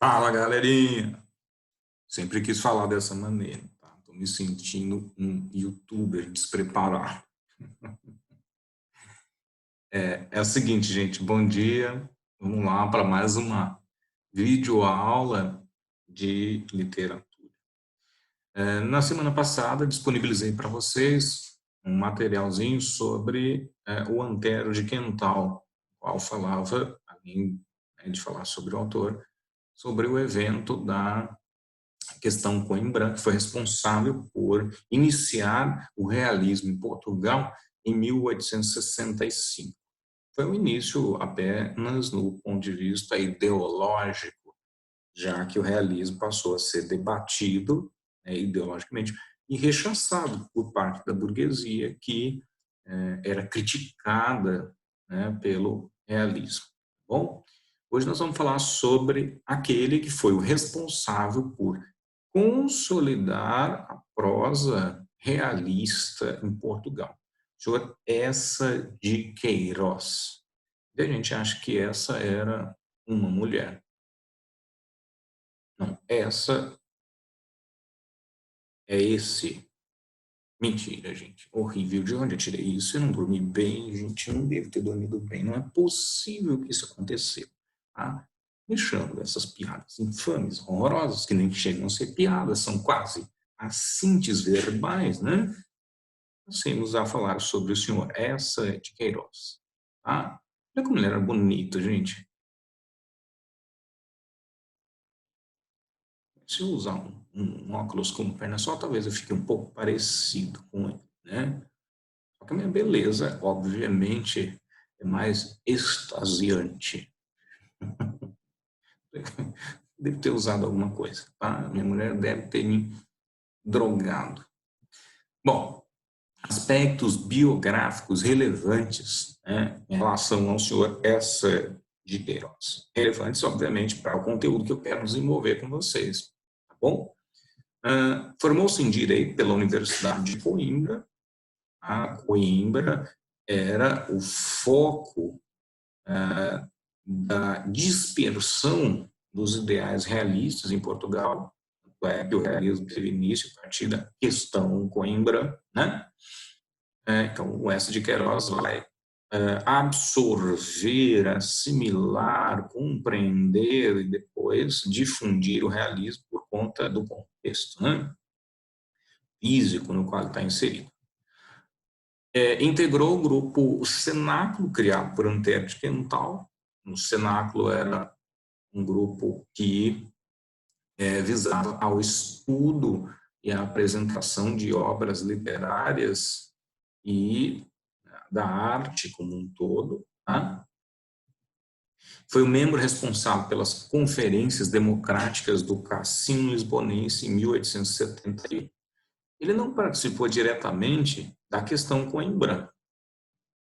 Fala, galerinha! Sempre quis falar dessa maneira, tá? Tô me sentindo um youtuber despreparado. É o seguinte, gente, bom dia. Vamos lá para mais uma videoaula de literatura. Na semana passada, disponibilizei para vocês um materialzinho sobre o Antero de Quental, qual falava, além de falar sobre o autor, sobre o evento da questão Coimbra, que foi responsável por iniciar o realismo em Portugal em 1865. Foi um início apenas no ponto de vista ideológico, já que o realismo passou a ser debatido ideologicamente e rechaçado por parte da burguesia, que era criticada pelo realismo. Bom, hoje nós vamos falar sobre aquele que foi o responsável por consolidar a prosa realista em Portugal, o senhor Eça de Queiroz. E a gente acha que essa era uma mulher. Não, essa é esse. Mentira, gente. Horrível. De onde eu tirei isso? Eu não dormi bem, gente. Eu não devo ter dormido bem. Não é possível que isso aconteceu. Tá? Deixando essas piadas infames, horrorosas, que nem chegam a ser piadas, são quase assintes verbais, né? Passemos a falar sobre o senhor Eça de Queiroz. Tá? Olha como ele era bonito, gente. Se eu usar um óculos com perna só, talvez eu fique um pouco parecido com ele, né? Só que a minha beleza, obviamente, é mais extasiante. Devo ter usado alguma coisa, tá? Minha mulher deve ter me drogado. Bom, aspectos biográficos relevantes, né, em relação ao senhor Eça de Queiroz. Relevantes, obviamente, para o conteúdo que eu quero desenvolver com vocês, tá bom? Formou-se em Direito pela Universidade de Coimbra. A Coimbra era o foco da dispersão dos ideais realistas em Portugal. O realismo teve início a partir da questão Coimbra, né? Então, o Eça de Queiroz vai absorver, assimilar, compreender e depois difundir o realismo por conta do contexto, né, físico no qual ele está inserido. Integrou o grupo Cenáculo, criado por Antero de Quental. O Cenáculo era um grupo que visava ao estudo e à apresentação de obras literárias e da arte como um todo. Tá? Foi o membro responsável pelas conferências democráticas do Cassino Lisbonense em 1871. Ele não participou diretamente da questão Coimbra,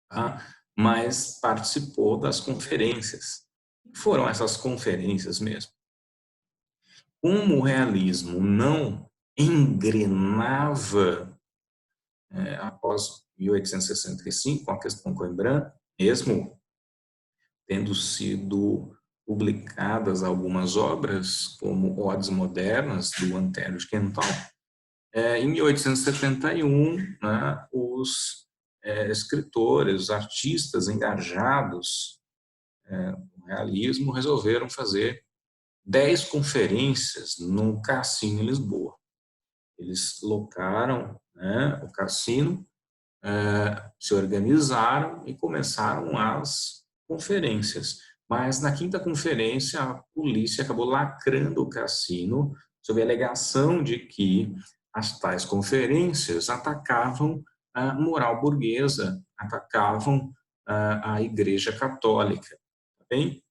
tá? Mas participou das conferências. Foram essas conferências mesmo. Como o realismo não engrenava após 1865, com a questão Coimbra, mesmo tendo sido publicadas algumas obras, como Odes Modernas, do Antero de Quental, em 1871, né, os escritores, os artistas engajados no realismo resolveram fazer 10 conferências no Cassino em Lisboa. Eles locaram o cassino, se organizaram e começaram as conferências. Mas na quinta conferência, a polícia acabou lacrando o cassino sob a alegação de que as tais conferências atacavam a moral burguesa, atacavam a Igreja Católica, tá bem?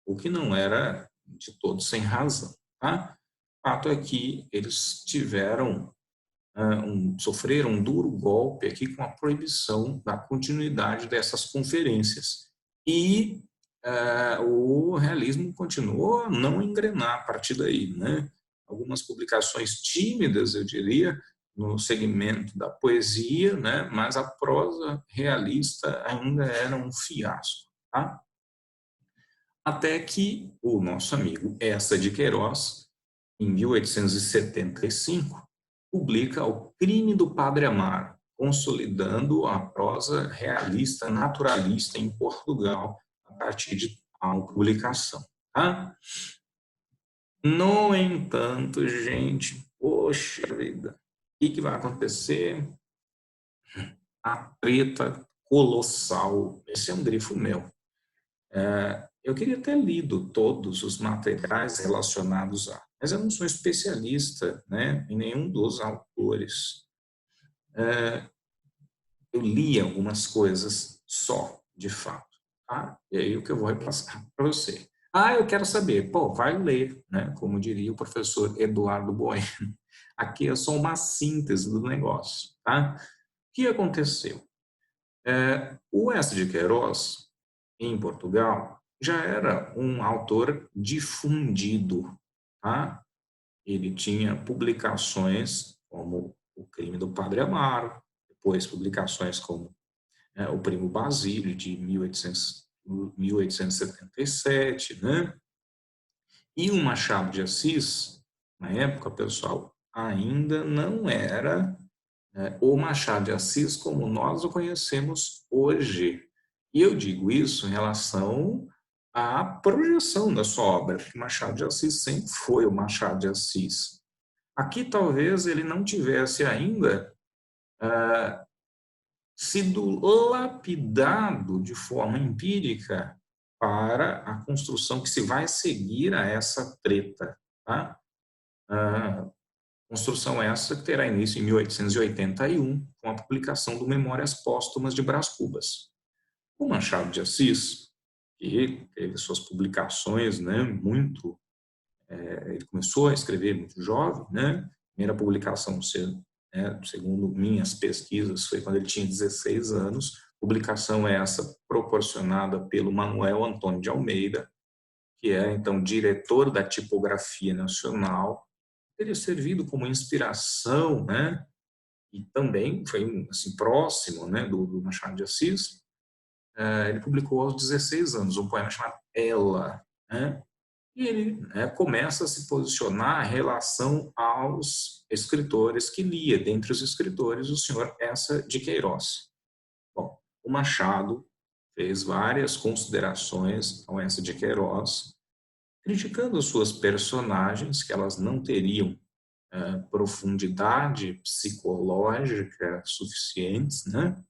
O que não era de todo sem razão. Tá? O fato é que eles sofreram um duro golpe aqui com a proibição da continuidade dessas conferências. E o realismo continuou a não engrenar a partir daí, né? Algumas publicações tímidas, eu diria, no segmento da poesia, né? Mas a prosa realista ainda era um fiasco. Tá? Até que o nosso amigo Eça de Queiroz, em 1875, publica O Crime do Padre Amaro, consolidando a prosa realista naturalista em Portugal a partir de tal publicação. Tá? No entanto, gente, poxa vida, o que vai acontecer? A treta colossal. Esse é um grifo meu. Eu queria ter lido todos os materiais relacionados a, mas eu não sou especialista, né, em nenhum dos autores. Eu li algumas coisas só, de fato. Tá? E aí o que eu vou repassar para você. Eu quero saber. Pô, vai ler, né? Como diria o professor Eduardo Bueno. Aqui é só uma síntese do negócio, tá? O que aconteceu? O Eça de Queiroz, em Portugal, já era um autor difundido, tá? Ele tinha publicações como O Crime do Padre Amaro, depois publicações como O Primo Basílio, de 1877, né? E o Machado de Assis, na época, pessoal, ainda não era o Machado de Assis como nós o conhecemos hoje. E eu digo isso em relação à projeção da sua obra, porque Machado de Assis sempre foi o Machado de Assis. Aqui talvez ele não tivesse ainda sido lapidado de forma empírica para a construção que se vai seguir a essa treta. Tá? Construção essa que terá início em 1881, com a publicação do Memórias Póstumas de Brás Cubas. O Machado de Assis, que teve suas publicações, né, ele começou a escrever muito jovem, né, a primeira publicação, segundo minhas pesquisas, foi quando ele tinha 16 anos, publicação essa proporcionada pelo Manuel Antônio de Almeida, que é, então, diretor da Tipografia Nacional, teria servido como inspiração, né, e também foi assim, próximo, né, do Machado de Assis. Ele publicou aos 16 anos um poema chamado Ela, né, e ele, né, começa a se posicionar em relação aos escritores que lia. Dentre os escritores, o senhor Eça de Queiroz. Bom, o Machado fez várias considerações ao Eça de Queiroz, criticando suas personagens, que elas não teriam profundidade psicológica suficientes, né?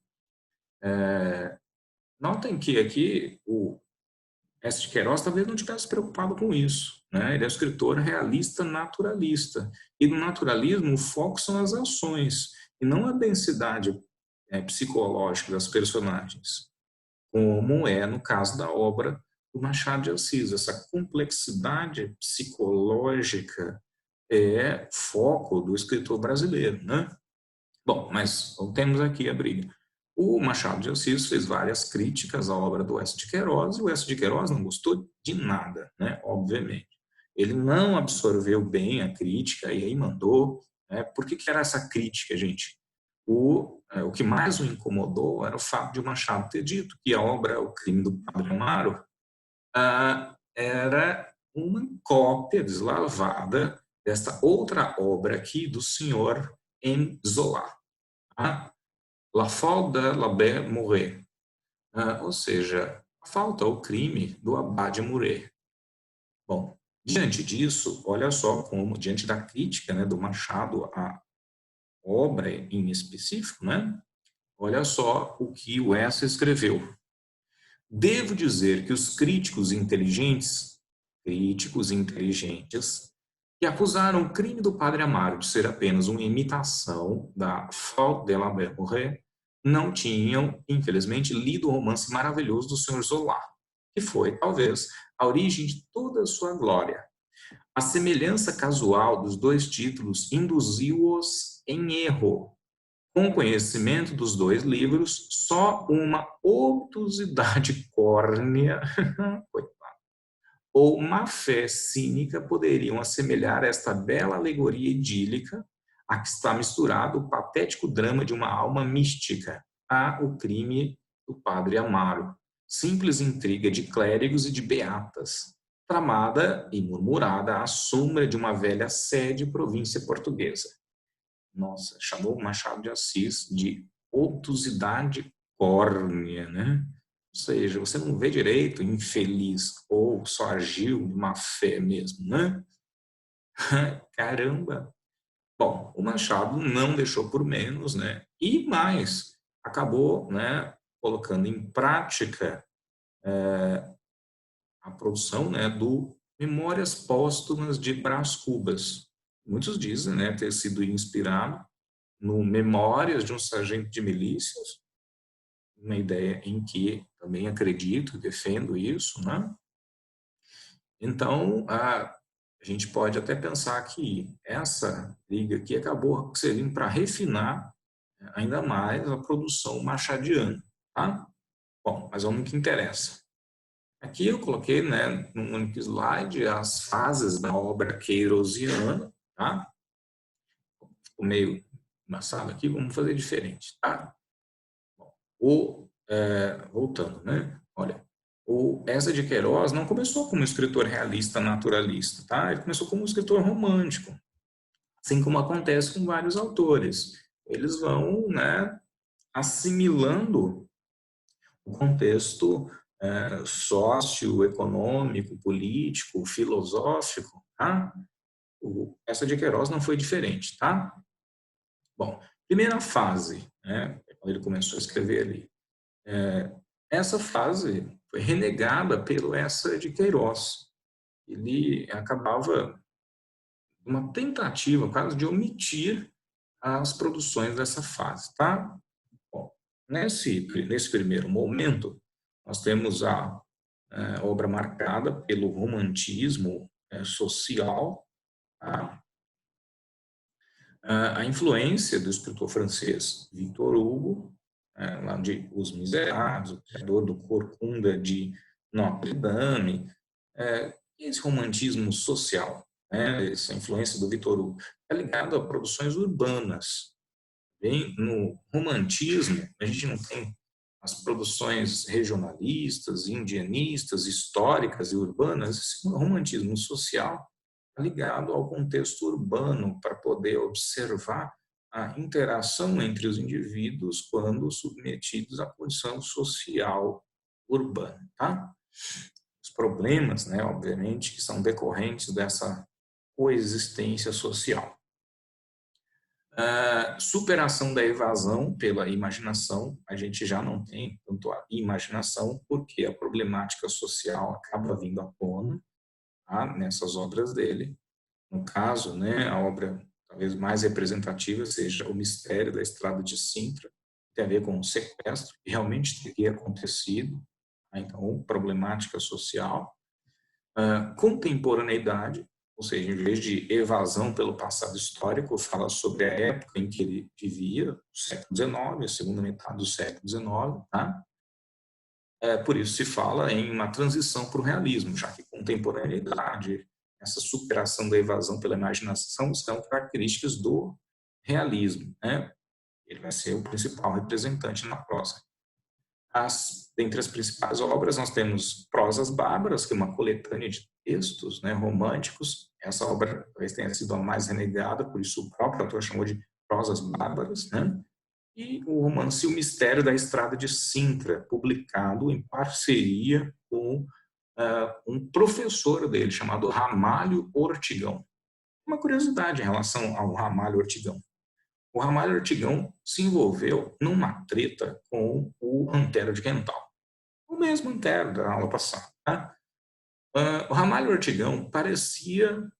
Notem que aqui o S. de Queiroz talvez não tivesse preocupado com isso, né? Ele é um escritor realista naturalista, e no naturalismo o foco são as ações e não a densidade psicológica das personagens, como é no caso da obra do Machado de Assis. Essa complexidade psicológica é foco do escritor brasileiro, né? Bom, mas temos aqui a briga. O Machado de Assis fez várias críticas à obra do Eça de Queiroz, e o Eça de Queiroz não gostou de nada, né? Obviamente. Ele não absorveu bem a crítica e aí mandou. Né? Por que era essa crítica, gente? O que mais o incomodou era o fato de o Machado ter dito que a obra O Crime do Padre Amaro era uma cópia deslavada desta outra obra aqui do senhor M. Zola. Tá? La faute de l'abbé Mouret, ou seja, a falta ou crime do abade Mouret. Bom, diante disso, olha só como, diante da crítica, né, do Machado à obra em específico, né, olha só o que o Eça escreveu. Devo dizer que os críticos inteligentes, que acusaram o crime do Padre Amaro de ser apenas uma imitação da Faute de l'abbé Mouret, não tinham, infelizmente, lido o romance maravilhoso do Sr. Zola, que foi, talvez, a origem de toda a sua glória. A semelhança casual dos dois títulos induziu-os em erro. Com o conhecimento dos dois livros, só uma obtusidade córnea ou má fé cínica poderiam assemelhar esta bela alegoria idílica a que está misturado o patético drama de uma alma mística, o crime do Padre Amaro. simples intriga de clérigos e de beatas, tramada e murmurada à sombra de uma velha sede província portuguesa. Nossa, chamou Machado de Assis de obtusidade córnea, né? Ou seja, você não vê direito, infeliz, ou só agiu de má fé mesmo, né? Caramba! Bom, o Machado não deixou por menos, né? E mais, acabou, né, colocando em prática a produção, né, do Memórias Póstumas de Brás Cubas. Muitos dizem, né, ter sido inspirado no Memórias de um Sargento de Milícias, uma ideia em que também acredito e defendo isso, né? Então, a gente pode até pensar que essa liga aqui acabou servindo para refinar ainda mais a produção machadiana, tá? Bom, mas vamos ao que interessa. Aqui eu coloquei, né, num único slide, as fases da obra queirosiana, tá? Ficou meio embaçado aqui, vamos fazer diferente, tá? Voltando, né? Olha, o Eça de Queiroz não começou como escritor realista naturalista, tá? Ele começou como escritor romântico, assim como acontece com vários autores. Eles vão, né, assimilando o contexto socioeconômico, político, filosófico, tá? O Eça de Queiroz não foi diferente, tá? Bom, primeira fase, né, quando ele começou a escrever ali, essa fase foi renegada pelo Eça de Queiroz. Ele acabava uma tentativa quase de omitir as produções dessa fase, tá? Bom, nesse primeiro momento, nós temos a obra marcada pelo romantismo social, tá? A influência do escritor francês Victor Hugo, lá de Os Miseráveis, o criador do Corcunda de Notre Dame, esse romantismo social, né, essa influência do Victor Hugo, é ligado a produções urbanas. Bem, no romantismo, a gente não tem as produções regionalistas, indianistas, históricas e urbanas, esse romantismo social está ligado ao contexto urbano para poder observar a interação entre os indivíduos quando submetidos à condição social urbana, tá? Os problemas, né, obviamente, que são decorrentes dessa coexistência social. Superação da evasão pela imaginação, a gente já não tem tanto a imaginação, porque a problemática social acaba vindo à tona, tá, nessas obras dele. No caso, né, a obra talvez mais representativa seja O Mistério da Estrada de Sintra, que tem a ver com um sequestro que realmente teria acontecido, tá? Então, problemática social. Contemporaneidade, ou seja, em vez de evasão pelo passado histórico, fala sobre a época em que ele vivia, o século XIX, a segunda metade do século XIX, tá? Por isso se fala em uma transição para o realismo, já que contemporaneidade, essa superação da evasão pela imaginação são características do realismo, né? Ele vai ser o principal representante na prosa. Dentre as principais obras, nós temos Prosas Bárbaras, que é uma coletânea de textos, né, românticos. Essa obra talvez tenha sido a mais renegada, por isso o próprio autor chamou de Prosas Bárbaras, né? E o romance O Mistério da Estrada de Sintra, publicado em parceria com um professor dele, chamado Ramalho Ortigão. Uma curiosidade em relação ao Ramalho Ortigão. O Ramalho Ortigão se envolveu numa treta com o Antero de Quental. O mesmo Antero da aula passada. Tá? O Ramalho Ortigão parecia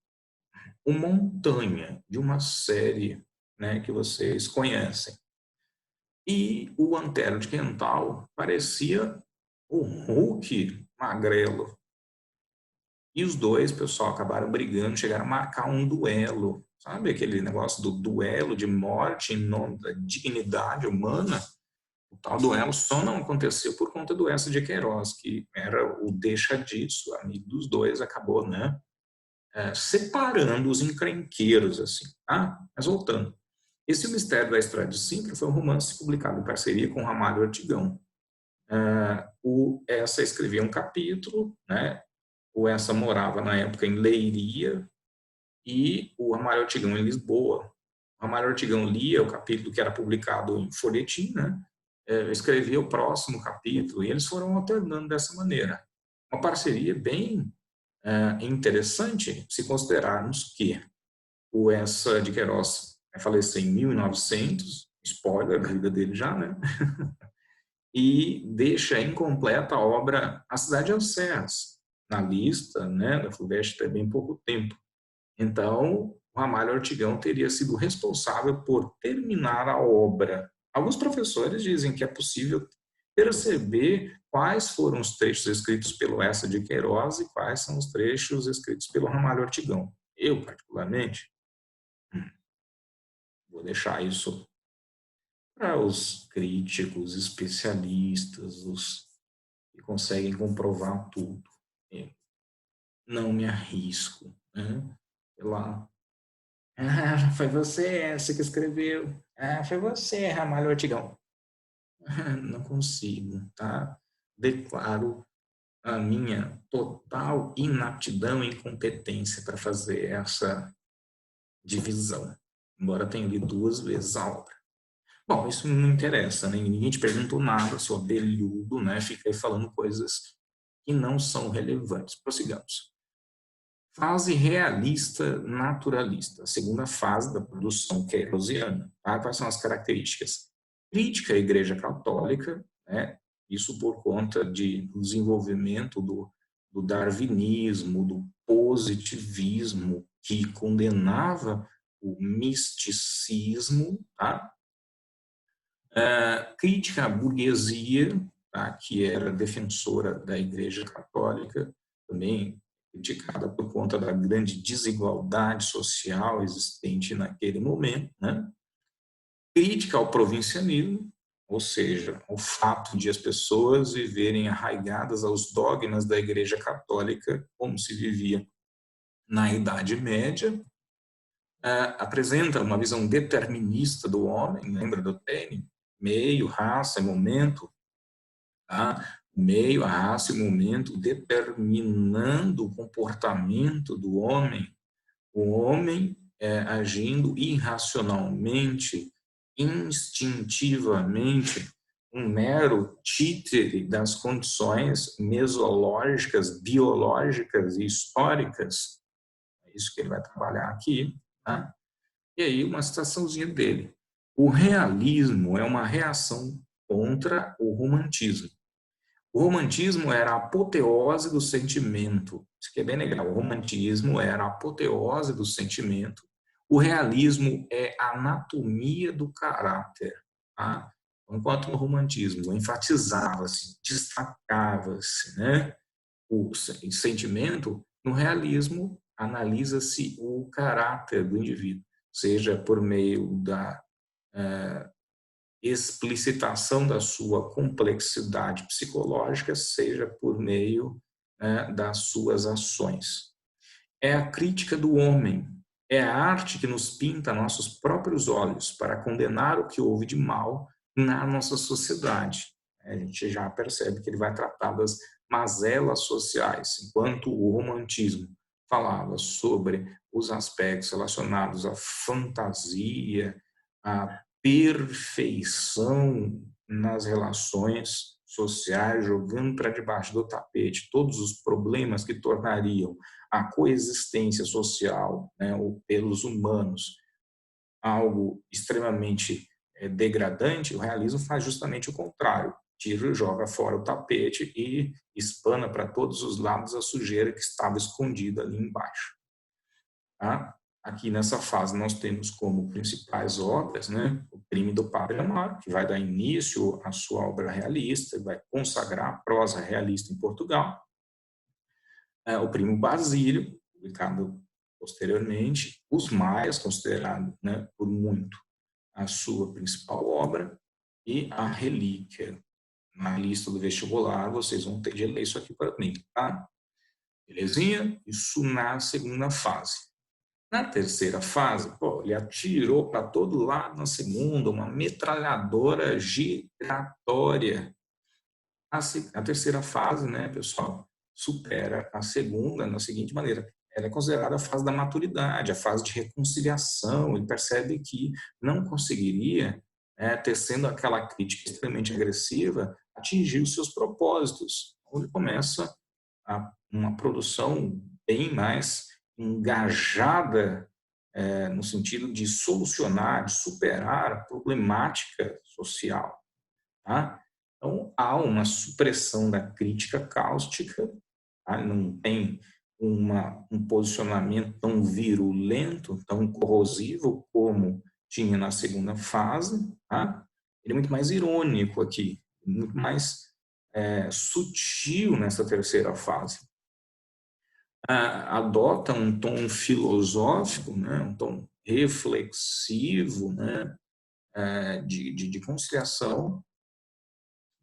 o Montanha, de uma série, né, que vocês conhecem. E o Antero de Quental parecia o Hulk magrelo. E os dois, pessoal, acabaram brigando, chegaram a marcar um duelo. Sabe aquele negócio do duelo de morte em nome da dignidade humana? O tal duelo só não aconteceu por conta do Eça de Queiroz, que era o deixa disso, amigo dos dois, acabou, né, separando os encrenqueiros, assim, tá? Mas voltando. Esse Mistério da Estrada de Sintra foi um romance publicado em parceria com Ramalho Ortigão. O Essa escrevia um capítulo, né? O Essa morava na época em Leiria e o Ramalho Ortigão em Lisboa. O Ramalho Ortigão lia o capítulo que era publicado em folhetim, né? Escrevia o próximo capítulo e eles foram alternando dessa maneira. Uma parceria bem interessante se considerarmos que o Essa de Queiroz faleceu em 1900, spoiler da vida dele já, né? E deixa incompleta a obra A Cidade aos Céus, na lista, né, da FUVEST tem bem pouco tempo. Então, o Ramalho Ortigão teria sido responsável por terminar a obra. Alguns professores dizem que é possível perceber quais foram os trechos escritos pelo Essa de Queiroz e quais são os trechos escritos pelo Ramalho Ortigão. Eu, particularmente, vou deixar isso para os críticos, especialistas, os que conseguem comprovar tudo. Eu não me arrisco, né? Lá, foi você essa que escreveu. Foi você, Ramalho Ortigão. Não consigo, tá? Declaro a minha total inaptidão e incompetência para fazer essa divisão, embora tenha lido 2 vezes a obra. Bom, isso não interessa, né? Ninguém te perguntou nada, sou abelhudo, né? Fica aí falando coisas que não são relevantes. Prossigamos. Fase realista naturalista, a segunda fase da produção queirosiana. Tá? Quais são as características? Crítica à Igreja Católica, né? Isso por conta do desenvolvimento do darwinismo, do positivismo, que condenava o misticismo, tá? Crítica à burguesia, tá? Que era defensora da Igreja Católica, também criticada por conta da grande desigualdade social existente naquele momento, né? Crítica ao provincianismo, ou seja, o fato de as pessoas viverem arraigadas aos dogmas da Igreja Católica, como se vivia na Idade Média. Apresenta uma visão determinista do homem, lembra do Taine? Meio, raça, momento, tá? Meio, a raça e momento determinando o comportamento do homem, o homem agindo irracionalmente, instintivamente, um mero títere das condições mesológicas, biológicas e históricas. É isso que ele vai trabalhar aqui, tá? E aí uma citaçãozinha dele. O realismo é uma reação contra o romantismo. O romantismo era a apoteose do sentimento. Isso aqui é bem legal. O romantismo era a apoteose do sentimento. O realismo é a anatomia do caráter. Tá? Enquanto no romantismo enfatizava-se, destacava-se, né, o sentimento, no realismo analisa-se o caráter do indivíduo, seja por meio da explicitação da sua complexidade psicológica, seja por meio das suas ações. É a crítica do homem, é a arte que nos pinta nossos próprios olhos para condenar o que houve de mal na nossa sociedade. A gente já percebe que ele vai tratar das mazelas sociais, enquanto o romantismo falava sobre os aspectos relacionados à fantasia, à perfeição nas relações sociais, jogando para debaixo do tapete todos os problemas que tornariam a coexistência social, né, pelos humanos, algo extremamente degradante. O realismo faz justamente o contrário. Tira e joga fora o tapete e espana para todos os lados a sujeira que estava escondida ali embaixo. Tá? Aqui nessa fase nós temos como principais obras, né, o Crime do Padre Amaro, que vai dar início à sua obra realista, vai consagrar a prosa realista em Portugal. O Primo Basílio, publicado posteriormente, Os Maias, considerado, né, por muito a sua principal obra, e A Relíquia. Na lista do vestibular, vocês vão ter de ler isso aqui para mim, tá? Belezinha? Isso na segunda fase. Na terceira fase, ele atirou para todo lado na segunda, uma metralhadora giratória. A terceira fase, né, pessoal, supera a segunda da seguinte maneira: ela é considerada a fase da maturidade, a fase de reconciliação, e percebe que não conseguiria, tecendo aquela crítica extremamente agressiva, atingir os seus propósitos. Então, ele começa uma produção bem mais engajada, no sentido de solucionar, de superar a problemática social. Tá? Então, há uma supressão da crítica cáustica, tá? Não tem um posicionamento tão virulento, tão corrosivo como tinha na segunda fase. Tá? Ele é muito mais irônico aqui, muito mais sutil nessa terceira fase. Adota um tom filosófico, né? Um tom reflexivo, né? De conciliação,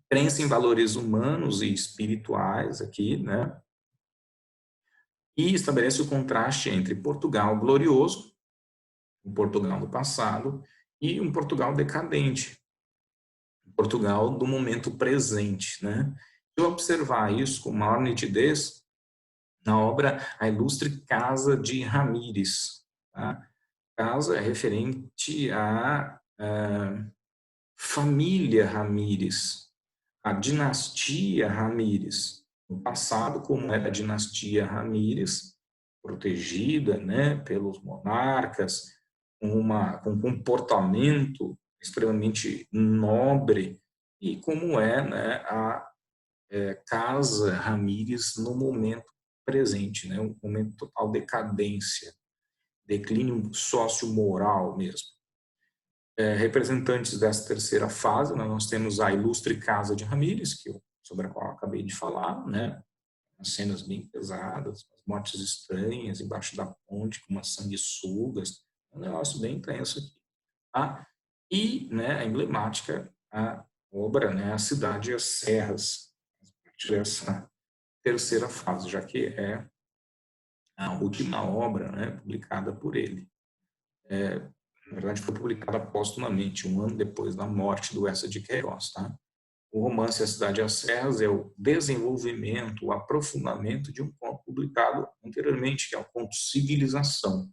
crença em valores humanos e espirituais aqui, né? E estabelece o contraste entre Portugal glorioso, o Portugal do passado, e um Portugal decadente, o Portugal do momento presente, né? Se eu observar isso com maior nitidez na obra A Ilustre Casa de Ramírez, tá? Casa é referente à família Ramírez, a dinastia Ramírez. No passado, como era a dinastia Ramírez, protegida, né, pelos monarcas, com um comportamento extremamente nobre, e como é, né, a casa Ramírez no momento presente, né, um momento de total decadência, declínio sociomoral mesmo. Representantes dessa terceira fase, nós temos a ilustre Casa de Ramírez, sobre a qual eu acabei de falar, né? As cenas bem pesadas, as mortes estranhas embaixo da ponte, com umas sanguessugas, um negócio bem intenso aqui. Tá? E, né, a emblemática, a obra, né, A Cidade e as Serras, dessa terceira fase, já que é a última obra, né, publicada por ele. Na verdade, foi publicada póstumamente, um ano depois da morte do Eça de Queiroz. Tá? O romance A Cidade e as Serras é o desenvolvimento, o aprofundamento de um conto publicado anteriormente, que é o conto Civilização,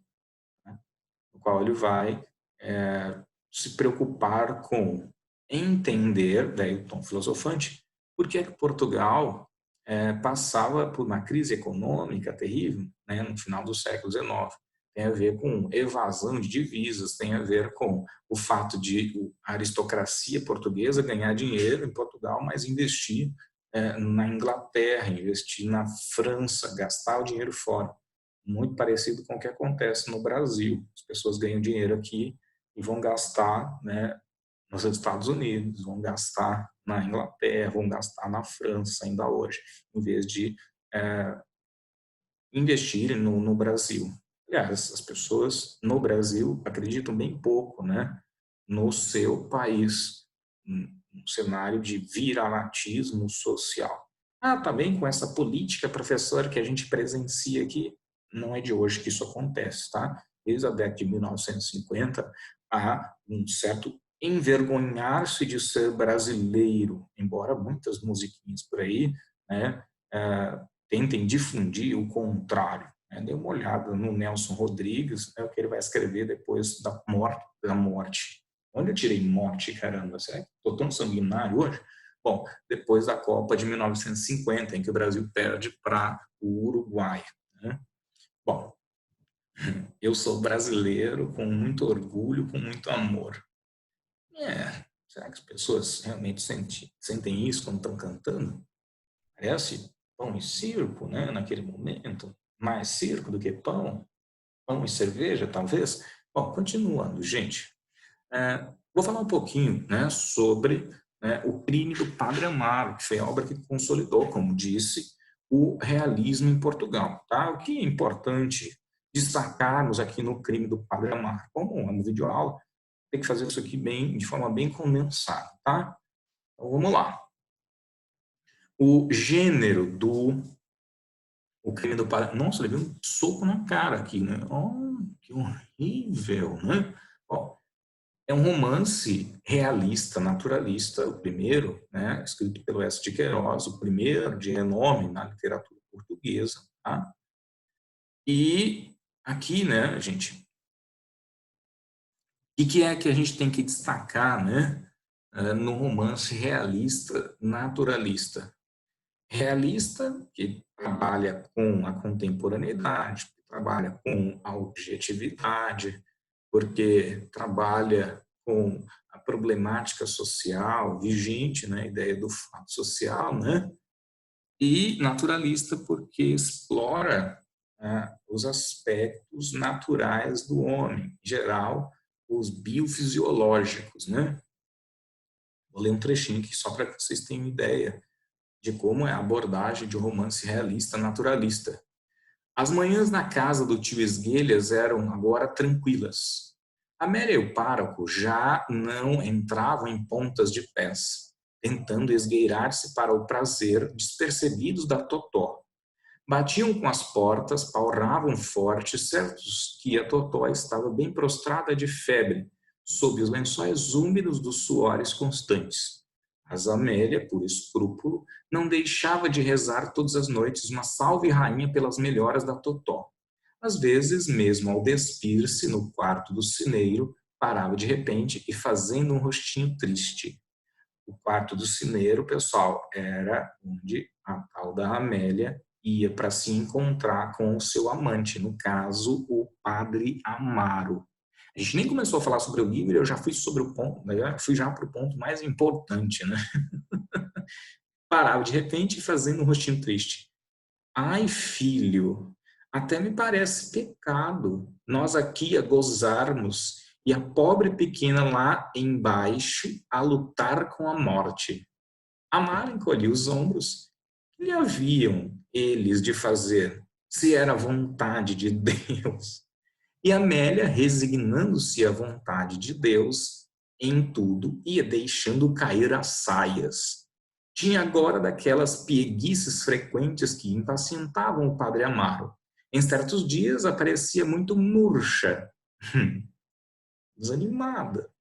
né? No qual ele vai se preocupar com entender, daí o tom filosofante, por que Portugal passava por uma crise econômica terrível, né, no final do século XIX. Tem a ver com evasão de divisas, tem a ver com o fato de a aristocracia portuguesa ganhar dinheiro em Portugal, mas investir na Inglaterra, investir na França, gastar o dinheiro fora. Muito parecido com o que acontece no Brasil. As pessoas ganham dinheiro aqui e vão gastar, né, nos Estados Unidos, vão gastar na Inglaterra, vão gastar na França ainda hoje, em vez de investirem no Brasil. Aliás, as pessoas no Brasil acreditam bem pouco, né, no seu país, um cenário de viralatismo social. Também com essa política, professor, que a gente presencia aqui, não é de hoje que isso acontece, tá? Desde a década de 1950, há um certo envergonhar-se de ser brasileiro, embora muitas musiquinhas por aí, né, tentem difundir o contrário. Né? Dê uma olhada no Nelson Rodrigues, o que ele vai escrever depois da morte. Onde eu tirei morte, caramba? Será que estou tão sanguinário hoje? Bom, depois da Copa de 1950, em que o Brasil perde para o Uruguai. Né? Bom, eu sou brasileiro com muito orgulho, com muito amor. Será que as pessoas realmente sentem isso quando estão cantando? Parece pão e circo, né, naquele momento. Mais circo do que pão. Pão e cerveja, talvez. Bom, continuando, gente. Vou falar um pouquinho, né, sobre, né, o Crime do Padre Amaro, que foi a obra que consolidou, como disse, o realismo em Portugal. Tá? O que é importante destacarmos aqui no Crime do Padre Amaro? Como é uma videoaula, tem que fazer isso aqui de forma bem condensada. Tá? Então, vamos lá. O gênero do Crime do Padre... Nossa, ele deu um soco na cara aqui, né? Oh, que horrível, né? Bom, É um romance realista, naturalista, o primeiro, né, escrito pelo Eça de Queiroz, o primeiro de renome na literatura portuguesa. Tá? E aqui, né, gente, o que é que a gente tem que destacar, né, no romance realista, naturalista? Realista, que trabalha com a contemporaneidade, que trabalha com a objetividade, porque trabalha com a problemática social vigente, né, a ideia do fato social, né, e naturalista porque explora os aspectos naturais do homem, em geral, os biofisiológicos, né. Vou ler um trechinho aqui só para que vocês tenham ideia de como é a abordagem de um romance realista naturalista. As manhãs na casa do tio Esguelhas eram agora tranquilas. Amélia e o pároco já não entravam em pontas de pés, tentando esgueirar-se para o prazer, despercebidos da Totó. Batiam com as portas, palravam forte, certos que a Totó estava bem prostrada de febre, sob os lençóis úmidos dos suores constantes. Mas Amélia, por escrúpulo, não deixava de rezar todas as noites uma salve rainha pelas melhoras da Totó. Às vezes, mesmo ao despir-se no quarto do cineiro, parava de repente e, fazendo um rostinho triste. O quarto do cineiro, pessoal, era onde a tal da Amélia ia para se encontrar com o seu amante, no caso, o padre Amaro. A gente nem começou a falar sobre o livro, eu já fui sobre o ponto, né? Fui já para o ponto mais importante, né? Parava de repente fazendo um rostinho triste. Ai, filho, até me parece pecado nós aqui a gozarmos e a pobre pequena lá embaixo a lutar com a morte. Amar encolhia os ombros. Que lhe haviam eles de fazer, se era vontade de Deus? E Amélia, resignando-se à vontade de Deus em tudo, ia deixando cair as saias. Tinha agora daquelas pieguices frequentes que impacientavam o padre Amaro. Em certos dias aparecia muito murcha, desanimada,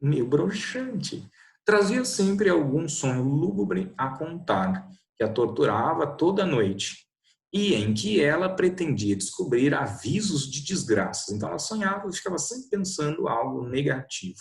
meio broxante. Trazia sempre algum sonho lúgubre a contar, que a torturava toda a noite, e em que ela pretendia descobrir avisos de desgraças. Então ela sonhava e ficava sempre pensando algo negativo.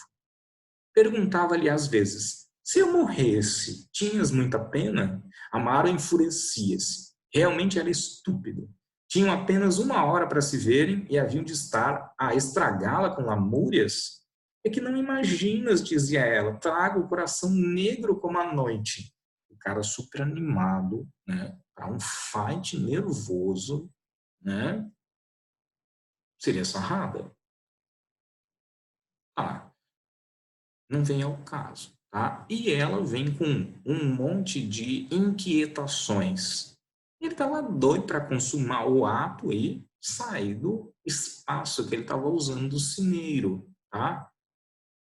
Perguntava-lhe às vezes: se eu morresse, tinhas muita pena? Amaro enfurecia-se. Realmente era estúpido. Tinham apenas 1 hora para se verem e haviam de estar a estragá-la com lamúrias? É que não imaginas, dizia ela, trago o coração negro como a noite. O cara super animado, né, para um fight nervoso, né, seria sarrada. Ah, não vem ao caso, tá? E ela vem com um monte de inquietações. Ele estava doido para consumar o ato e sair do espaço que ele estava usando do cineiro, tá?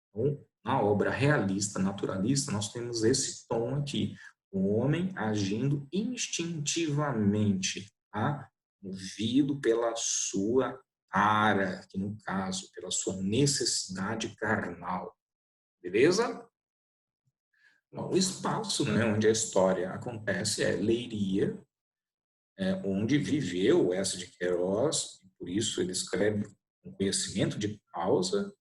Então, na obra realista, naturalista, nós temos esse tom aqui. O homem agindo instintivamente, tá? Movido pela sua tara, que no caso, pela sua necessidade carnal. Beleza? Bom, o espaço, né, onde a história acontece é Leiria, onde viveu Eça de Queiroz, e por isso ele escreve com conhecimento de causa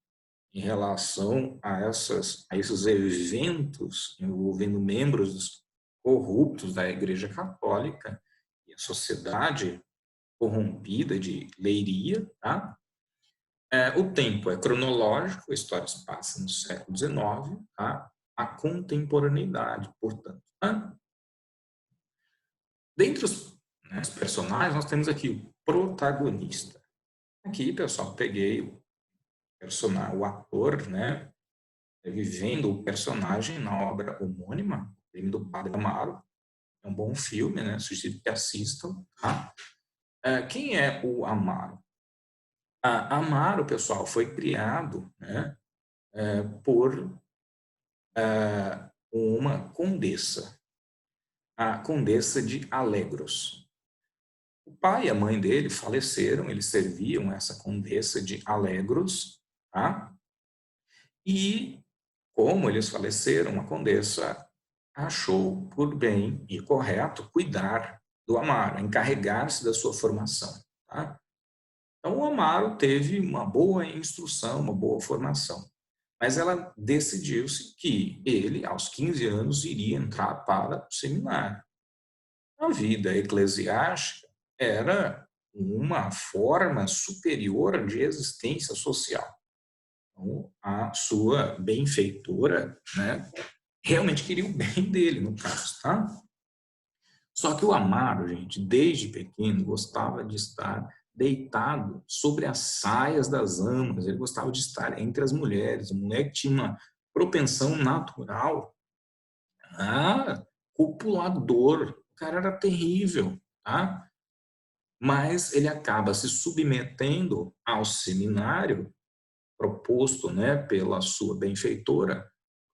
em relação a esses eventos envolvendo membros corruptos da Igreja Católica e a sociedade corrompida de Leiria. Tá? O tempo é cronológico, a história se passa no século XIX, tá? A contemporaneidade, portanto. Tá? Dentre né, os personagens, nós temos aqui o protagonista. Aqui, pessoal, peguei o personagem, o ator, né, vivendo o personagem na obra homônima, o Crime do Padre Amaro. É um bom filme, né? Sugiro que assistam. Tá? Quem é o Amaro? Amaro, pessoal, foi criado, né, por uma condessa, a condessa de Alegros. O pai e a mãe dele faleceram, eles serviam essa condessa de Alegros, tá? E, como eles faleceram, a condessa achou por bem e correto cuidar do Amaro, encarregar-se da sua formação. Tá? Então, o Amaro teve uma boa instrução, uma boa formação. Mas ela decidiu-se que ele, aos 15 anos, iria entrar para o seminário. A vida eclesiástica era uma forma superior de existência social. Então, a sua benfeitora, né, realmente queria o bem dele, no caso, tá? Só que o Amaro, gente, desde pequeno, gostava de estar deitado sobre as saias das amas, ele gostava de estar entre as mulheres. O moleque tinha uma propensão natural a copulador, o cara era terrível, tá? Mas ele acaba se submetendo ao seminário proposto, né, pela sua benfeitora.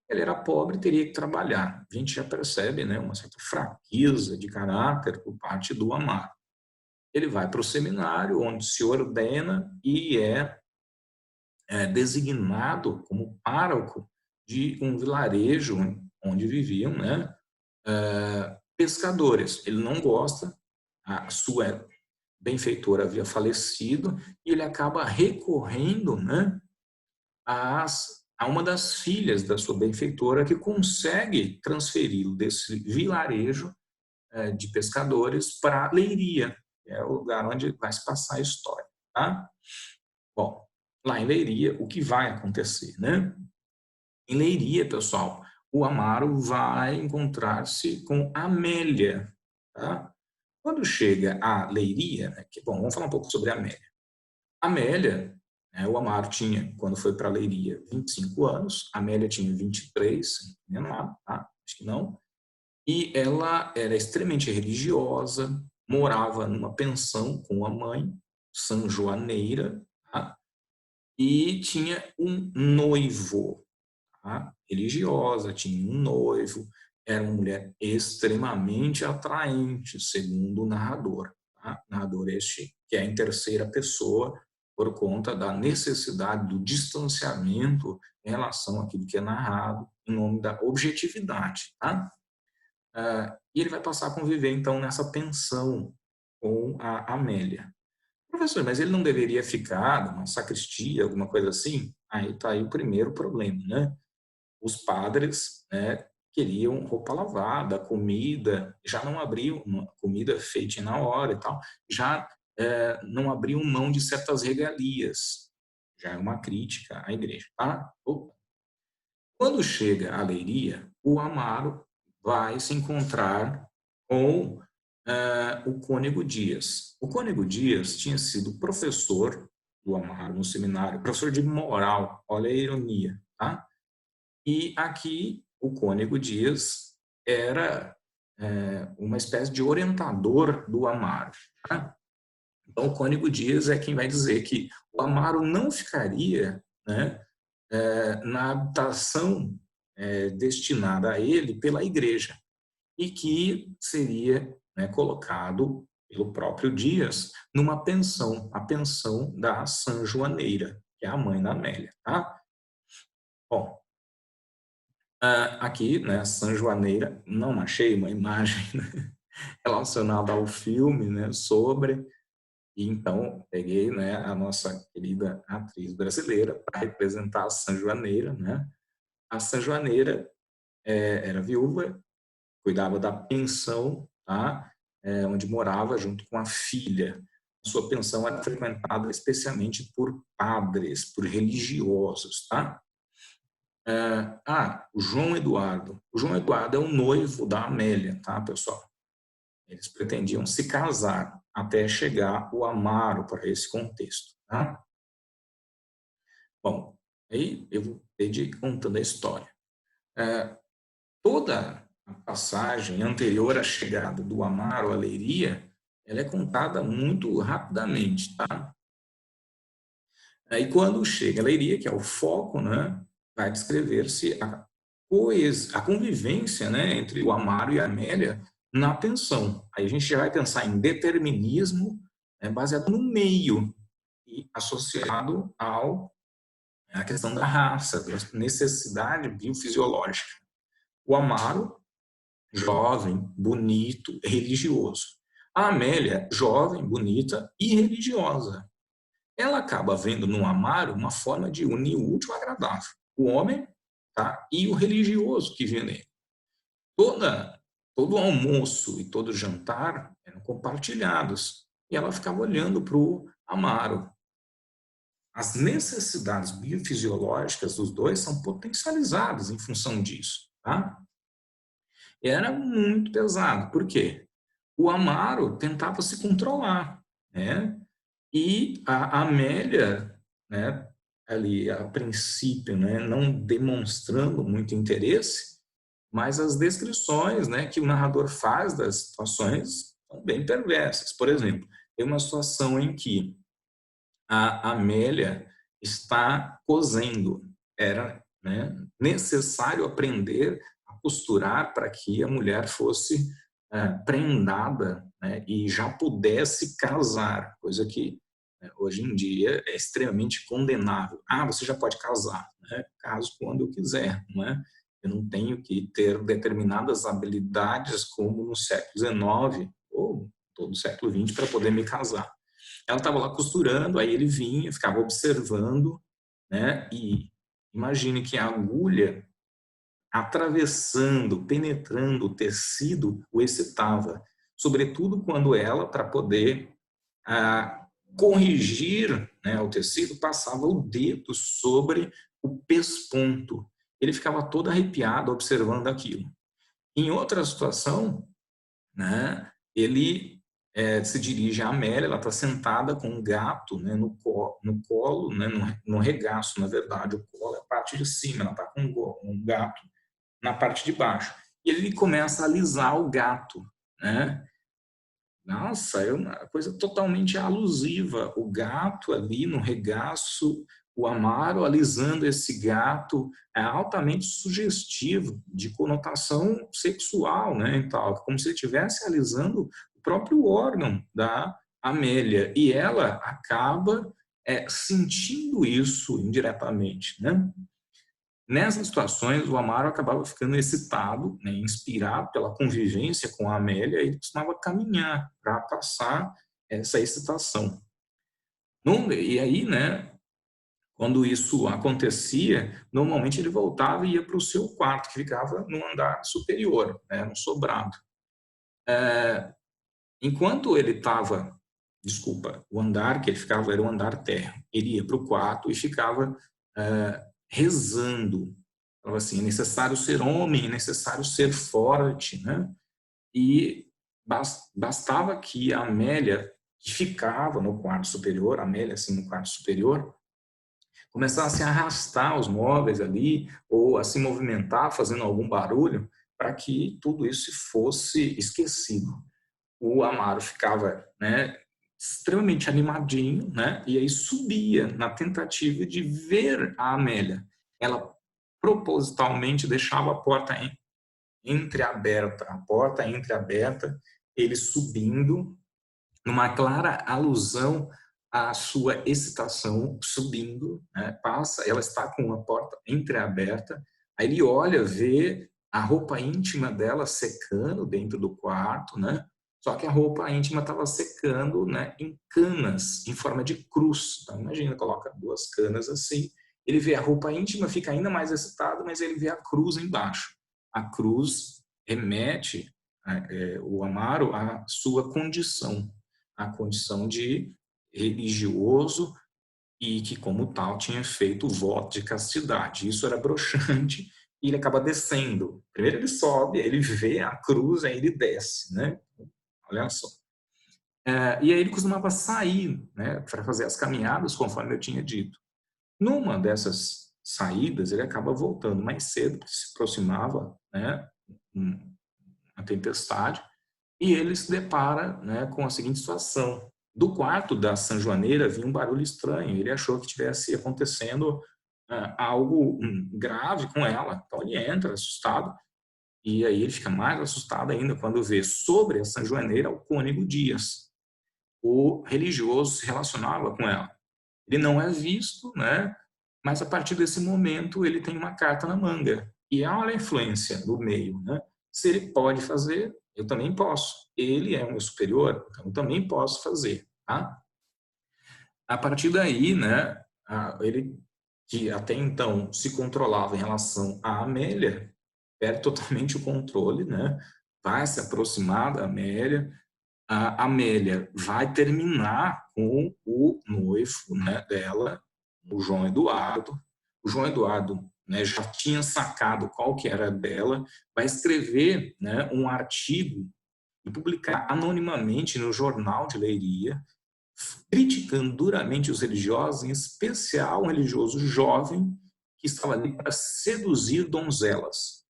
Ele era pobre e teria que trabalhar. A gente já percebe, né, uma certa fraqueza de caráter por parte do Amaro. Ele vai para o seminário, onde se ordena e é designado como pároco de um vilarejo onde viviam, né, pescadores. Ele não gosta, a sua benfeitora havia falecido, e ele acaba recorrendo, né, a uma das filhas da sua benfeitora, que consegue transferi-lo desse vilarejo de pescadores para Leiria, que é o lugar onde vai se passar a história. Tá? Bom, lá em Leiria, o que vai acontecer? Né? Em Leiria, pessoal, o Amaro vai encontrar-se com Amélia. Tá? Quando chega a Leiria, né, bom, vamos falar um pouco sobre a Amélia. Amélia, né, o Amaro tinha, quando foi para a Leiria, 25 anos, a Amélia tinha 23, se não me engano, tá? Acho que não, e ela era extremamente religiosa, morava numa pensão com a mãe, São Joaneira, tá? E tinha um noivo, tá? Religiosa, tinha um noivo, era uma mulher extremamente atraente, segundo o narrador. Tá? Narrador este que é em terceira pessoa, por conta da necessidade do distanciamento em relação àquilo que é narrado, em nome da objetividade. Tá? E ele vai passar a conviver, então, nessa pensão com a Amélia. Professor, mas ele não deveria ficar numa sacristia, alguma coisa assim? Aí está aí o primeiro problema, né? Os padres, né, queriam roupa lavada, comida, já não abriam uma comida feita na hora e tal, já não abriam mão de certas regalias. Já é uma crítica à igreja, tá? Quando chega a Leiria, o Amaro vai se encontrar com o Cônego Dias. O Cônego Dias tinha sido professor do Amaro no seminário, professor de moral, olha a ironia, tá? E aqui o Cônego Dias era uma espécie de orientador do Amaro. Tá? Então, o Cônego Dias é quem vai dizer que o Amaro não ficaria, né, na habitação destinada a ele pela igreja, e que seria, né, colocado pelo próprio Dias numa pensão, a pensão da São Joaneira, que é a mãe da Amélia. Tá? Bom, aqui, né, São Joaneira, não achei uma imagem, né, relacionada ao filme, né, sobre, e então peguei, né, a nossa querida atriz brasileira para representar a São Joaneira, né. A São Joaneira era viúva, cuidava da pensão, tá, onde morava junto com a filha. Sua pensão era frequentada especialmente por padres, por religiosos, tá? O João Eduardo. O João Eduardo é o noivo da Amélia, tá, pessoal? Eles pretendiam se casar até chegar o Amaro para esse contexto, tá? Bom, aí eu vou pedir contando a história. Toda a passagem anterior à chegada do Amaro à Leiria, ela é contada muito rapidamente, tá? Aí quando chega a Leiria, que é o foco, né, vai descrever-se a convivência, né, entre o Amaro e a Amélia na pensão. Aí a gente já vai pensar em determinismo, né, baseado no meio e associado ao é a questão da raça, da necessidade biofisiológica. O Amaro, jovem, bonito, religioso. A Amélia, jovem, bonita e religiosa. Ela acaba vendo no Amaro uma forma de unir o útil ao agradável. O homem, tá? E o religioso que vinha nele. Todo o almoço e todo o jantar eram compartilhados. E ela ficava olhando para o Amaro. As necessidades biofisiológicas dos dois são potencializadas em função disso, tá? Era muito pesado. Por quê? O Amaro tentava se controlar, né? E a Amélia, né, ali a princípio, né, não demonstrando muito interesse, mas as descrições, né, que o narrador faz das situações são bem perversas. Por exemplo, tem uma situação em que a Amélia está cozendo. Era, né, necessário aprender a costurar para que a mulher fosse prendada, né, e já pudesse casar, coisa que, né, hoje em dia é extremamente condenável. Ah, você já pode casar, né? Caso quando eu quiser, não é? Eu não tenho que ter determinadas habilidades como no século XIX ou todo o século XX para poder me casar. Ela estava lá costurando, aí ele vinha, ficava observando, né? E imagine que a agulha atravessando, penetrando o tecido o excitava, sobretudo quando ela, para poder corrigir, né, o tecido, passava o dedo sobre o pesponto. Ele ficava todo arrepiado observando aquilo. Em outra situação, né, ele se dirige à Amélia, ela está sentada com um gato, né, no colo, né, no regaço, na verdade. O colo é a parte de cima, ela está com um gato na parte de baixo. E ele começa a alisar o gato, né? Nossa, é uma coisa totalmente alusiva. O gato ali no regaço, o Amaro alisando esse gato, é altamente sugestivo, de conotação sexual, né? E tal, como se ele estivesse alisando o próprio órgão da Amélia. E ela acaba sentindo isso indiretamente, né? Nessas situações, o Amaro acabava ficando excitado, né, inspirado pela convivência com a Amélia, e ele costumava caminhar para passar essa excitação. E aí, né, quando isso acontecia, normalmente ele voltava e ia para o seu quarto, que ficava no andar superior, né, no sobrado. Enquanto ele estava, desculpa, o andar que ele ficava era o andar térreo. Ele ia para o quarto e ficava rezando. Falava assim, é necessário ser homem, é necessário ser forte, né? E bastava que a Amélia, que ficava no quarto superior, a Amélia assim no quarto superior, começasse a arrastar os móveis ali ou a se movimentar fazendo algum barulho para que tudo isso fosse esquecido. O Amaro ficava, né, extremamente animadinho, né, e aí subia na tentativa de ver a Amélia. Ela propositalmente deixava a porta entreaberta, ele subindo, numa clara alusão à sua excitação, subindo, né, passa, ela está com a porta entreaberta, aí ele olha, vê a roupa íntima dela secando dentro do quarto, né? Só que a roupa íntima estava secando, né, em canas, em forma de cruz. Então, imagina, coloca duas canas assim, ele vê a roupa íntima, fica ainda mais excitado, mas ele vê a cruz embaixo. A cruz remete o Amaro à sua condição, a condição de religioso e que, como tal, tinha feito o voto de castidade. Isso era broxante e ele acaba descendo. Primeiro ele sobe, aí ele vê a cruz, aí ele desce, né? Olha só. E aí ele costumava sair, né, para fazer as caminhadas, conforme eu tinha dito. Numa dessas saídas, ele acaba voltando mais cedo, porque se aproximava, né, uma tempestade, e ele se depara, né, com a seguinte situação. Do quarto da São Joaneira vinha um barulho estranho. Ele achou que tivesse acontecendo algo grave com ela. Então ele entra assustado e aí ele fica mais assustado ainda quando vê sobre a São Joaneira o cônego Dias. O religioso se relacionava com ela. Ele não é visto, né? mas a partir desse momento ele tem uma carta na manga. E olha a influência do meio, né? Se ele pode fazer, eu também posso. Ele é o meu superior, então eu também posso fazer, tá? A partir daí, né, ele, que até então se controlava em relação à Amélia, perde totalmente o controle, né? Vai se aproximar da Amélia, a Amélia vai terminar com o noivo, né, dela, o João Eduardo. O João Eduardo, né, já tinha sacado qual que era dela, vai escrever, né, um artigo e publicar anonimamente no jornal de Leiria, criticando duramente os religiosos, em especial um religioso jovem que estava ali para seduzir donzelas.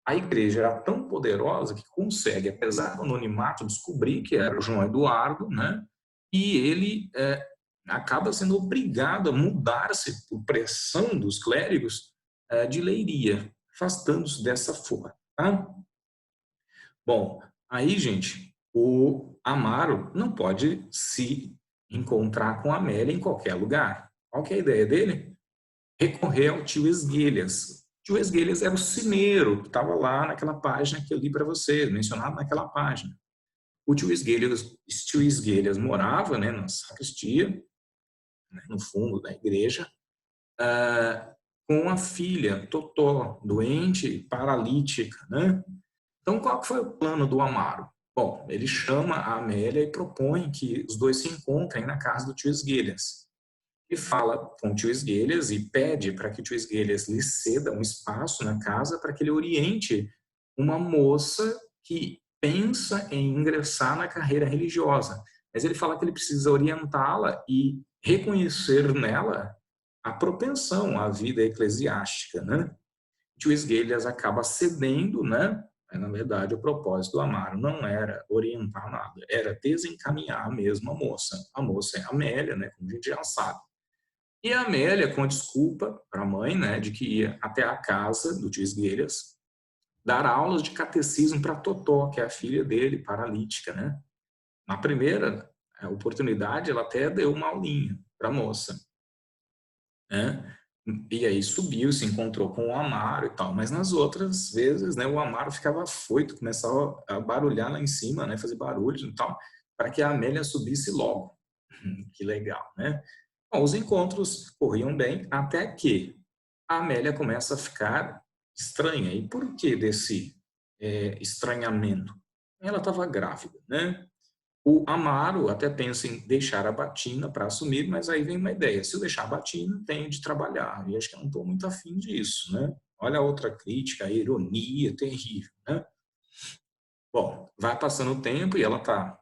A igreja era tão poderosa que consegue, apesar do anonimato, descobrir que era o João Eduardo, né? E ele acaba sendo obrigado a mudar-se por pressão dos clérigos de Leiria, afastando-se dessa forma. Tá? Bom, aí, gente, o Amaro não pode se encontrar com a Amélia em qualquer lugar. Qual que é a ideia dele? Recorrer ao tio Esguelhas. O tio Esguelhas era o cimeiro que estava lá naquela página que eu li para você, mencionado naquela página. O tio Esguelhas morava, né, na sacristia, né, no fundo da igreja, com a filha, Totó, doente, paralítica, né? Então, qual foi o plano do Amaro? Bom, ele chama a Amélia e propõe que os dois se encontrem na casa do tio Esguelhas. E fala com o tio Esguelhas e pede para que o tio Esguelhas lhe ceda um espaço na casa para que ele oriente uma moça que pensa em ingressar na carreira religiosa. Mas ele fala que ele precisa orientá-la e reconhecer nela a propensão à vida eclesiástica, né? O tio Esguelhas acaba cedendo, né? Mas, na verdade, o propósito do Amaro não era orientar nada, era desencaminhar mesmo a moça. A moça é a Amélia, né? Como a gente já sabe. E a Amélia, com a desculpa para a mãe, né, de que ia até a casa do tio Esguelhas, dar aulas de catecismo para Totó, que é a filha dele, paralítica, né? Na primeira oportunidade, ela até deu uma aulinha para a moça, né? E aí subiu, se encontrou com o Amaro e tal, mas nas outras vezes, né, o Amaro ficava afoito, começava a barulhar lá em cima, né, fazer barulho e tal, para que a Amélia subisse logo. Que legal, né? Bom, os encontros corriam bem até que a Amélia começa a ficar estranha. E por que desse estranhamento? Ela estava grávida, né? O Amaro até pensa em deixar a Batina para assumir, mas aí vem uma ideia. Se eu deixar a Batina, tenho de trabalhar. E acho que eu não estou muito afim disso, né? Olha a outra crítica, a ironia terrível, né? Bom, vai passando o tempo e ela está,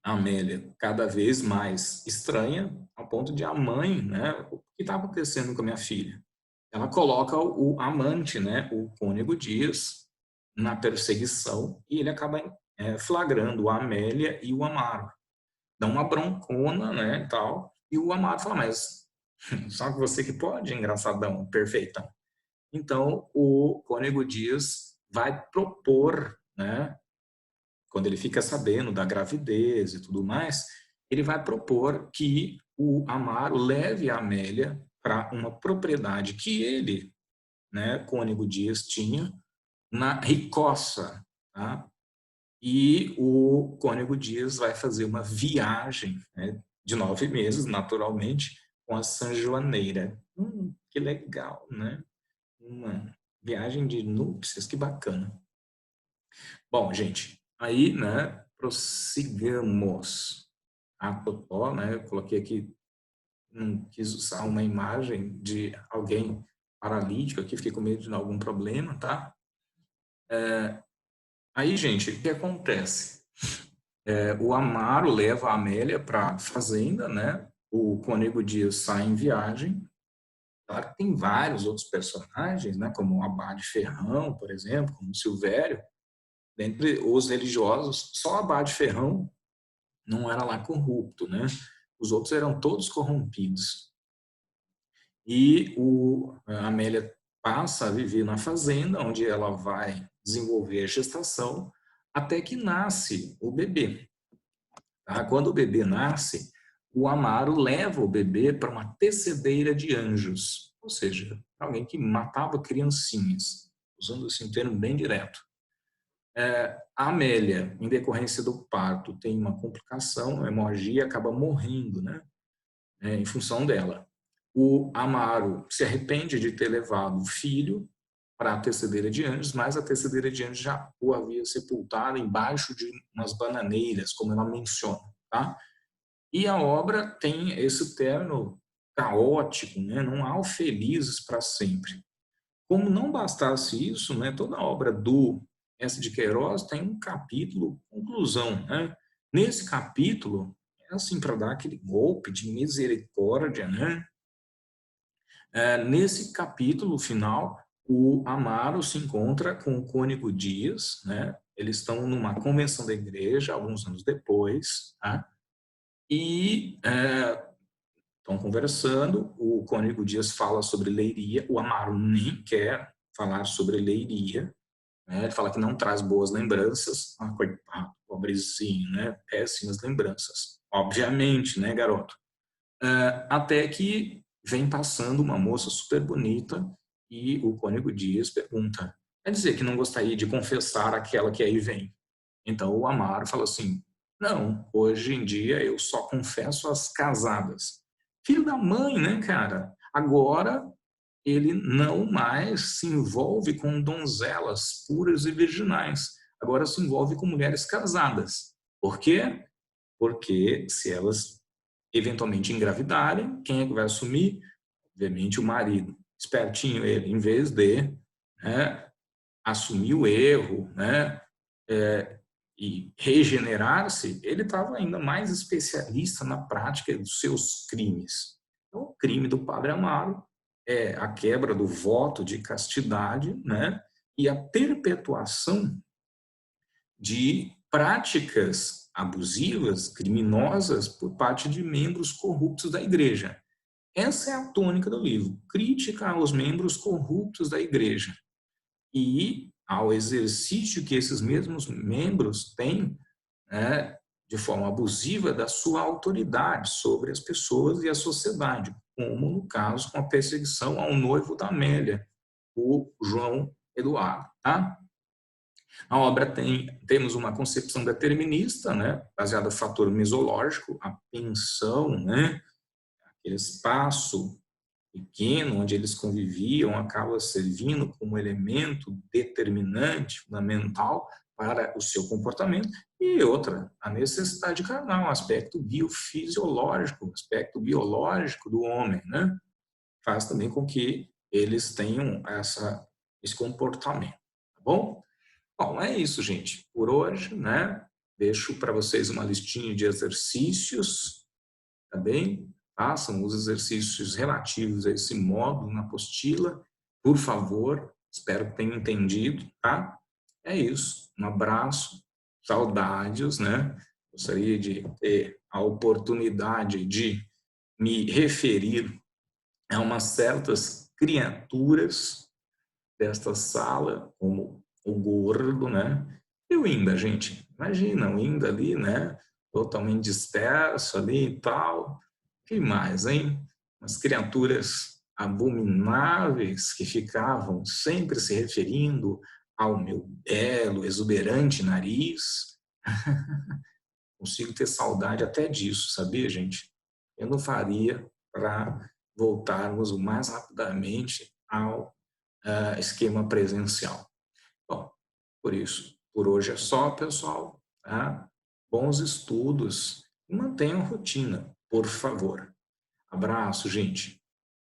a Amélia, cada vez mais estranha, ao ponto de a mãe, né? O que está acontecendo com a minha filha? Ela coloca o amante, né? O Cônego Dias, na perseguição e ele acaba flagrando a Amélia e o Amaro. Dá uma broncona, né, tal, e o Amaro fala, mas só que você que pode, engraçadão, perfeitão. Então, o Cônego Dias vai propor, né, quando ele fica sabendo da gravidez e tudo mais, ele vai propor que o Amaro leve a Amélia para uma propriedade que ele, né, Cônego Dias, tinha na Ricossa, tá? E o Cônego Dias vai fazer uma viagem, né, de 9 meses, naturalmente, com a Sanjoaneira. Que legal, né? Uma viagem de núpcias, que bacana. Bom, gente, aí, né, prossigamos. A Totó, né, eu coloquei aqui, não quis usar uma imagem de alguém paralítico aqui, fiquei com medo de dar algum problema, tá? Aí, gente, o que acontece? O Amaro leva a Amélia para a fazenda, né? O Cônego Dias sai em viagem. Claro que tem vários outros personagens, né? Como o Abade Ferrão, por exemplo, como o Silvério. Dentre os religiosos, só o Abade Ferrão não era lá corrupto, né? Os outros eram todos corrompidos. E a Amélia passa a viver na fazenda, onde ela vai desenvolver a gestação, até que nasce o bebê. Tá? Quando o bebê nasce, o Amaro leva o bebê para uma tecedeira de anjos, ou seja, alguém que matava criancinhas, usando esse termo bem direto. A Amélia, em decorrência do parto, tem uma complicação, uma hemorragia, acaba morrendo, né? Em função dela. O Amaro se arrepende de ter levado o filho para a tecedeira de anjos, mas a tecedeira de anjos já o havia sepultado embaixo de umas bananeiras, como ela menciona, tá? E a obra tem esse termo caótico, né? Não há o felizes para sempre. Como não bastasse isso, né, toda a obra do S. de Queiroz tem um capítulo conclusão, né? Nesse capítulo, é assim para dar aquele golpe de misericórdia, né? Nesse capítulo final, o Amaro se encontra com o Cônego Dias, né? Eles estão numa convenção da igreja alguns anos depois, tá? E estão conversando, o Cônego Dias fala sobre Leiria, o Amaro nem quer falar sobre Leiria, né? Ele fala que não traz boas lembranças, coitado, pobrezinho, né? Péssimas lembranças, obviamente, né, garoto? Até que vem passando uma moça super bonita e o Cônego Dias pergunta, quer dizer que não gostaria de confessar aquela que aí vem? Então o Amaro fala assim, não, hoje em dia eu só confesso as casadas. Filho da mãe, né, cara? Agora ele não mais se envolve com donzelas puras e virginais. Agora se envolve com mulheres casadas. Por quê? Porque se elas eventualmente engravidarem, quem é que vai assumir? Obviamente o marido. Espertinho ele, em vez de, né, assumir o erro, né, e regenerar-se, ele estava ainda mais especialista na prática dos seus crimes. Então, o crime do Padre Amaro é a quebra do voto de castidade, né, e a perpetuação de práticas abusivas, criminosas, por parte de membros corruptos da igreja. Essa é a tônica do livro, crítica aos membros corruptos da igreja e ao exercício que esses mesmos membros têm, né, de forma abusiva da sua autoridade sobre as pessoas e a sociedade, como no caso com a perseguição ao noivo da Amélia, o João Eduardo. Tá? A obra temos uma concepção determinista, né, baseada no fator mesológico, a pensão, né, aquele espaço pequeno onde eles conviviam acaba servindo como elemento determinante, fundamental para o seu comportamento. E outra, a necessidade carnal, o aspecto biofisiológico, o aspecto biológico do homem, né, faz também com que eles tenham esse comportamento, tá bom? Bom, é isso, gente. Por hoje, né? Deixo para vocês uma listinha de exercícios, tá bem? Façam os exercícios relativos a esse módulo na apostila, por favor. Espero que tenham entendido, tá? É isso. Um abraço, saudades, né? Gostaria de ter a oportunidade de me referir a umas certas criaturas desta sala, como o gordo, né? E o Inda, gente, imagina o Inda ali, né? Totalmente disperso ali e tal. Que mais, hein? Umas criaturas abomináveis que ficavam sempre se referindo ao meu belo, exuberante nariz. Consigo ter saudade até disso, sabia, gente? Eu não faria para voltarmos o mais rapidamente ao esquema presencial. Bom, por isso, por hoje é só, pessoal. Tá? Bons estudos e mantenham rotina, por favor. Abraço, gente.